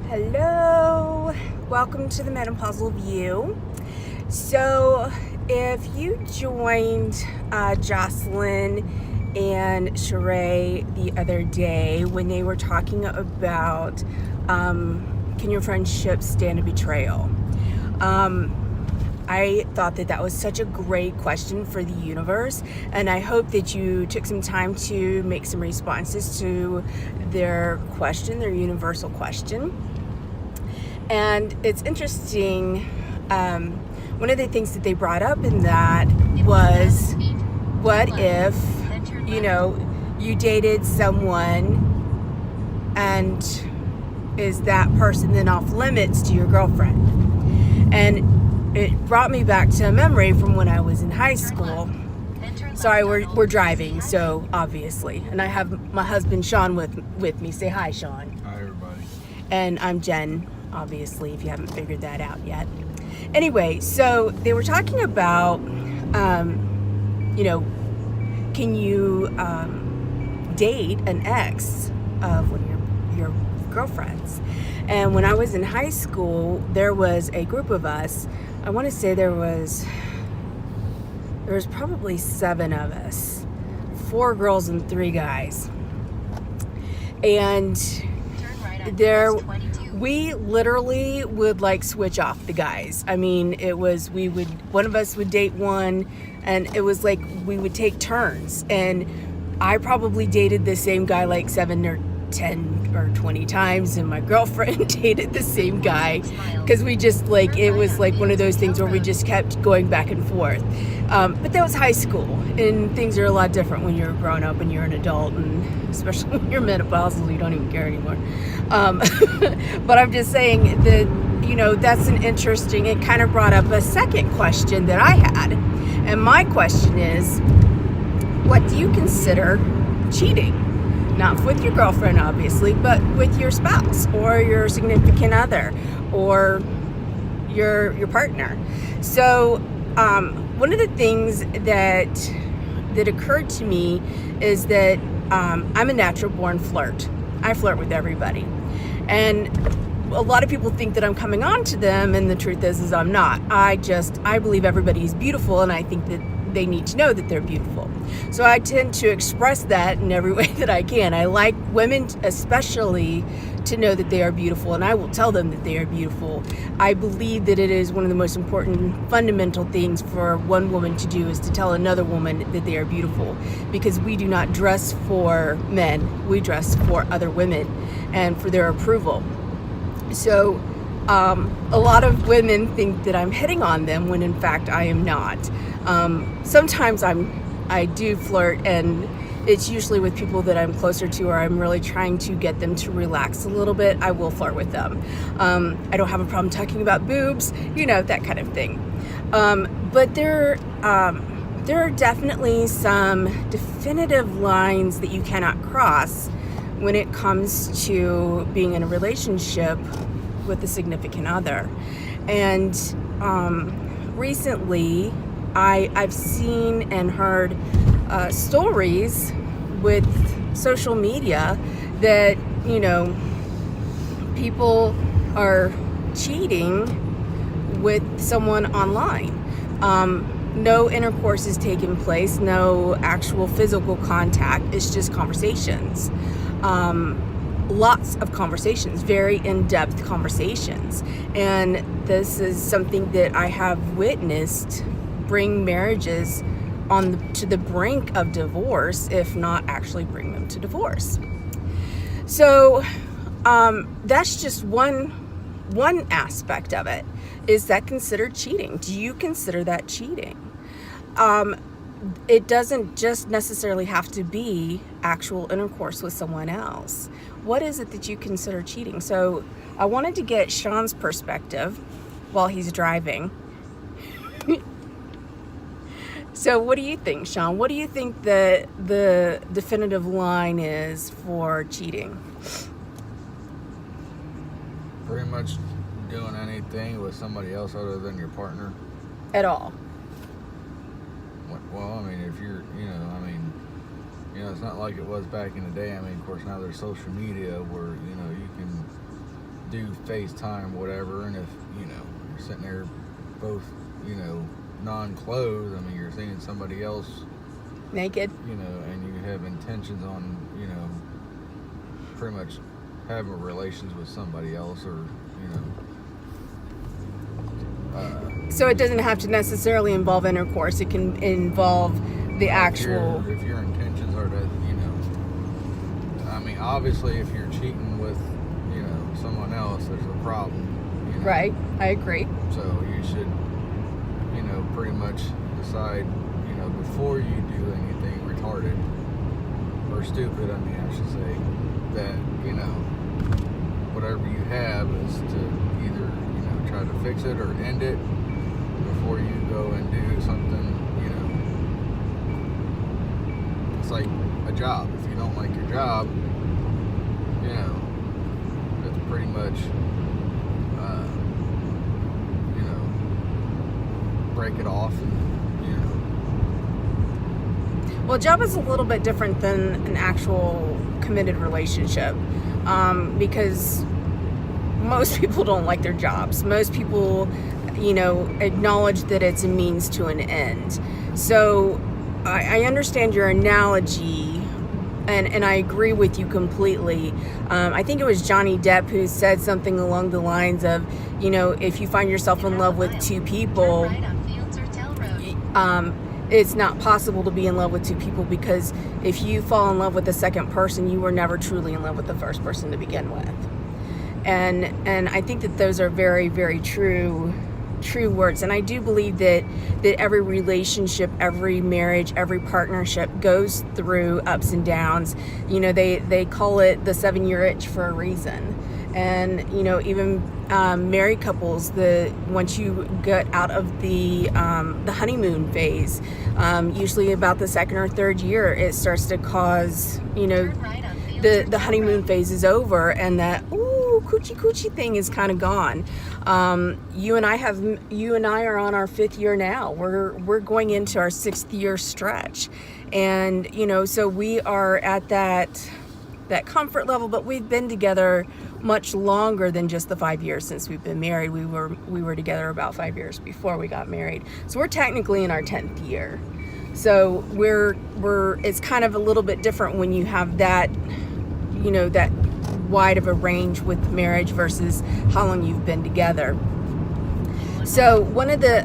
Hello, welcome to the Menopausal View. So if you joined Jocelyn and Sheree the other day when they were talking about can your friendship stand a betrayal? I thought that was such a great question for the universe, and I hope that you took some time to make some responses to their question, their universal question. And it's interesting, one of the things that they brought up in that was, what if, you dated someone and is that person then off limits to your girlfriend? And it brought me back to a memory from when I was in high school. Sorry, we're driving, so obviously. And I have my husband Sean with me. Say hi, Sean. Hi, everybody. And I'm Jen, obviously, if you haven't figured that out yet. Anyway, so they were talking about, can you date an ex of one of your girlfriends? And when I was in high school, there was a group of us. I want to say there was probably 7 of us, 4 girls and 3 guys. And we literally would switch off the guys. I mean, one of us would date one, and it was like we would take turns. And I probably dated the same guy 7 or 10 or 20 times, and my girlfriend dated the same guy, because we just it was one of those things where we just kept going back and forth. But that was high school, and things are a lot different when you're grown up and you're an adult, and especially when you're menopausal, you don't even care anymore. But I'm just saying that, that's an interesting, it kind of brought up a second question that I had. And my question is, what do you consider cheating? Not with your girlfriend, obviously, but with your spouse or your significant other or your partner. So one of the things that occurred to me is that I'm a natural born flirt. I flirt with everybody. And a lot of people think that I'm coming on to them, and the truth is I'm not. I believe everybody is beautiful, and I think that they need to know that they're beautiful. So I tend to express that in every way that I can. I like women especially to know that they are beautiful, and I will tell them that they are beautiful. I believe that it is one of the most important fundamental things for one woman to do is to tell another woman that they are beautiful, because we do not dress for men, we dress for other women and for their approval. So a lot of women think that I'm hitting on them when in fact I am not. Sometimes I do flirt, and it's usually with people that I'm closer to, or I'm really trying to get them to relax a little bit. I will flirt with them. I don't have a problem talking about boobs, that kind of thing. But there are definitely some definitive lines that you cannot cross when it comes to being in a relationship with a significant other. And recently I've seen and heard stories with social media that people are cheating with someone online. No intercourse is taking place, no actual physical contact. It's just conversations. Lots of conversations, very in-depth conversations. And this is something that I have witnessed bring marriages to the brink of divorce, if not actually bring them to divorce. So that's just one aspect of it. Is that considered cheating? Do you consider that cheating? It doesn't just necessarily have to be actual intercourse with someone else. What is it that you consider cheating? So I wanted to get Sean's perspective while he's driving. So what do you think, Sean? What do you think the definitive line is for cheating? Pretty much doing anything with somebody else other than your partner. At all. Well, I mean, if you're, it's not like it was back in the day. I mean, of course, now there's social media where, you can do FaceTime, whatever, and if, you know, you're sitting there both, you know, non-clothed, I mean, you're seeing somebody else naked, you know, and you have intentions on, you know, pretty much having relations with somebody else, or, you know. So it doesn't have to necessarily involve intercourse. It can involve the actual. If your intentions are to, you know, I mean, obviously, if you're cheating with, you know, someone else, there's a problem. You know? Right. I agree. So you should, you know, pretty much decide, you know, before you do anything retarded or stupid, I mean, I should say, that, you know, whatever you have is to either, you know, try to fix it or end it before you go and do something, you know. It's like a job. If you don't like your job, you know, it's pretty much, you know, break it off and, you know. Well, job is a little bit different than an actual committed relationship, because most people don't like their jobs. Most people, you know, acknowledge that it's a means to an end. So I understand your analogy, and I agree with you completely. I think it was Johnny Depp who said something along the lines of, you know, if you find yourself in love with two people, it's not possible to be in love with two people, because if you fall in love with the second person, you were never truly in love with the first person to begin with. And I think that those are very, very true words. And I do believe that every relationship, every marriage, every partnership goes through ups and downs. You know, they call it the 7-year itch for a reason. And, you know, even married couples, once you get out of the honeymoon phase, usually about the second or third year, it starts to cause, you know, the honeymoon phase is over, and that coochie thing is kind of gone. You and I are on our 5th year now. We're going into our 6th year stretch, and, you know, so we are at that comfort level, but we've been together much longer than just the 5 years since we've been married. We were together about 5 years before we got married, so we're technically in our 10th year. So it's kind of a little bit different when you have that, you know, that wide of a range with marriage versus how long you've been together. So one of the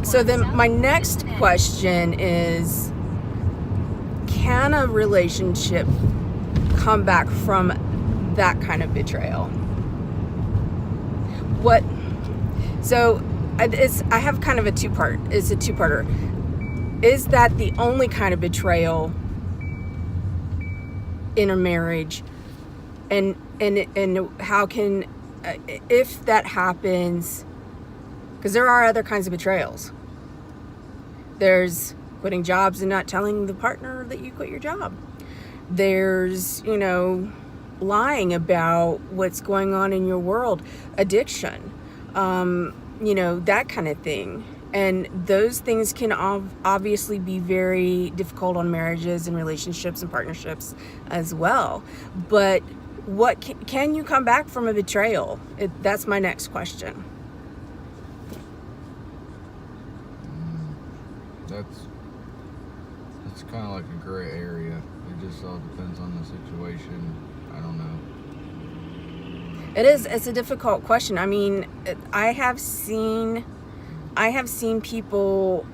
so then my next question is, can a relationship come back from that kind of betrayal? I have kind of it's a two-parter. Is that the only kind of betrayal in a marriage? And how can, if that happens, because there are other kinds of betrayals. There's quitting jobs and not telling the partner that you quit your job. There's, you know, lying about what's going on in your world, addiction, you know, that kind of thing. And those things can obviously be very difficult on marriages and relationships and partnerships as well. But what can you come back from a betrayal? That's my next question. That's kind of like a gray area. It just all depends on the situation. I don't know. It's a difficult question. I mean, I have seen people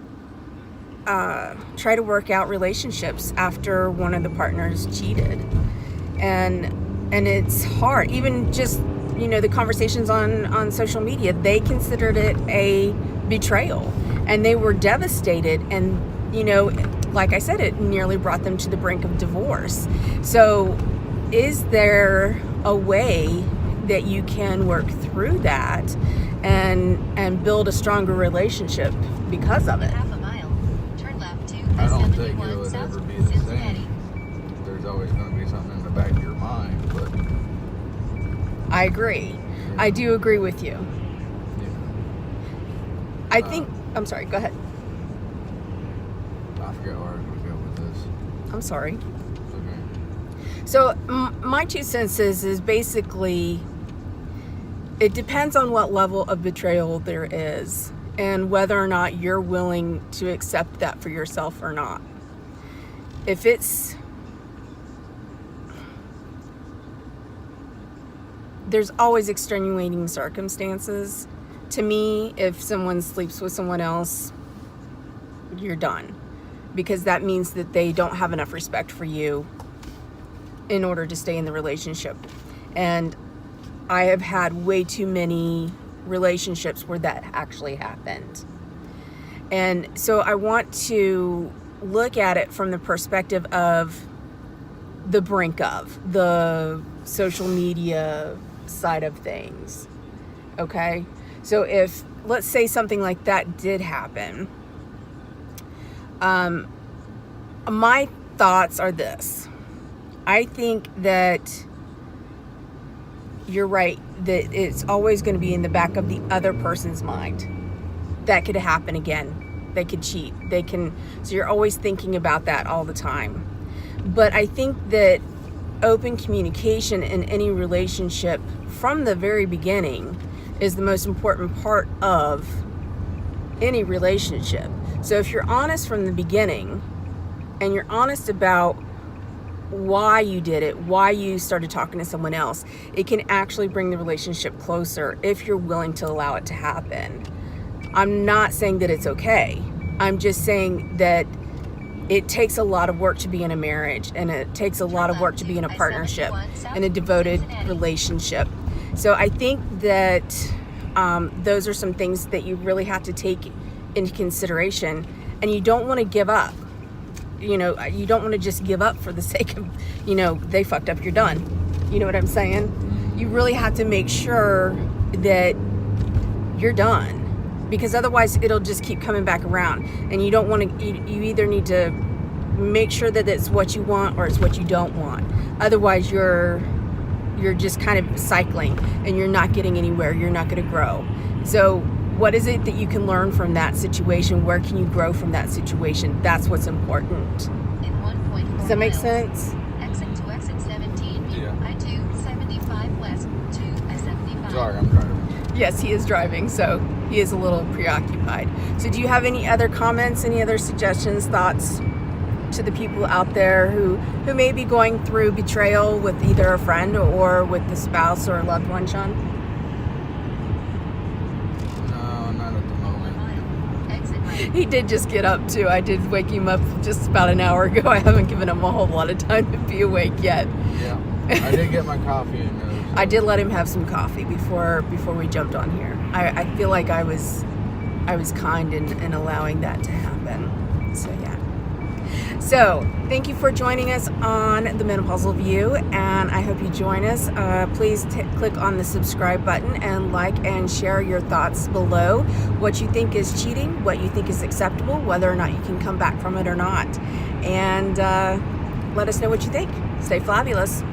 try to work out relationships after one of the partners cheated, and it's hard. Even just, you know, the conversations on social media, they considered it a betrayal, and they were devastated. And, you know, like I said, it nearly brought them to the brink of divorce. So is there a way that you can work through that and build a stronger relationship because of it? I don't think it would ever be the same. There's always going to be something in the back of your mind, but I agree. Yeah. I do agree with you. Yeah. I think, I'm sorry, go ahead. I forget where I was going to go with this. I'm sorry. It's okay. So my 2 cents is basically, it depends on what level of betrayal there is and whether or not you're willing to accept that for yourself or not. If it's, there's always extenuating circumstances. To me, if someone sleeps with someone else, you're done, because that means that they don't have enough respect for you in order to stay in the relationship. And I have had way too many relationships where that actually happened. And so I want to look at it from the perspective of the brink of the social media side of things. Okay? So if, let's say something like that did happen, my thoughts are this. I think that you're right, that it's always going to be in the back of the other person's mind. That could happen again. They could cheat. So you're always thinking about that all the time. But I think that open communication in any relationship from the very beginning is the most important part of any relationship. So if you're honest from the beginning and you're honest about why you did it, why you started talking to someone else, it can actually bring the relationship closer if you're willing to allow it to happen. I'm not saying that it's okay. I'm just saying that it takes a lot of work to be in a marriage, and it takes a lot of work to be in a partnership, in a devoted relationship. So I think that those are some things that you really have to take into consideration, and you don't want to give up. You don't want to just give up for the sake of, they fucked up, you're done. You know what I'm saying? You really have to make sure that you're done, because otherwise it'll just keep coming back around. And you don't want to, you either need to make sure that it's what you want or it's what you don't want. Otherwise you're just kind of cycling and you're not getting anywhere. You're not going to grow. So what is it that you can learn from that situation? Where can you grow from that situation? That's what's important. Does that make sense? Exit to exit 17. Yeah. I-2 75 west to I-75. Sorry, I'm driving. Yes, he is driving, so he is a little preoccupied. So do you have any other comments, any other suggestions, thoughts to the people out there who may be going through betrayal with either a friend or with the spouse or a loved one, Sean? No, not at the moment. Exit right. He did just get up too. I did wake him up just about an hour ago. I haven't given him a whole lot of time to be awake yet. Yeah, I did get my coffee in there. I did let him have some coffee before we jumped on here. I feel like I was kind in allowing that to happen. So yeah. So thank you for joining us on the Menopausal View, and I hope you join us. Please click on the subscribe button and like and share your thoughts below. What you think is cheating, what you think is acceptable, whether or not you can come back from it or not. And let us know what you think. Stay fabulous.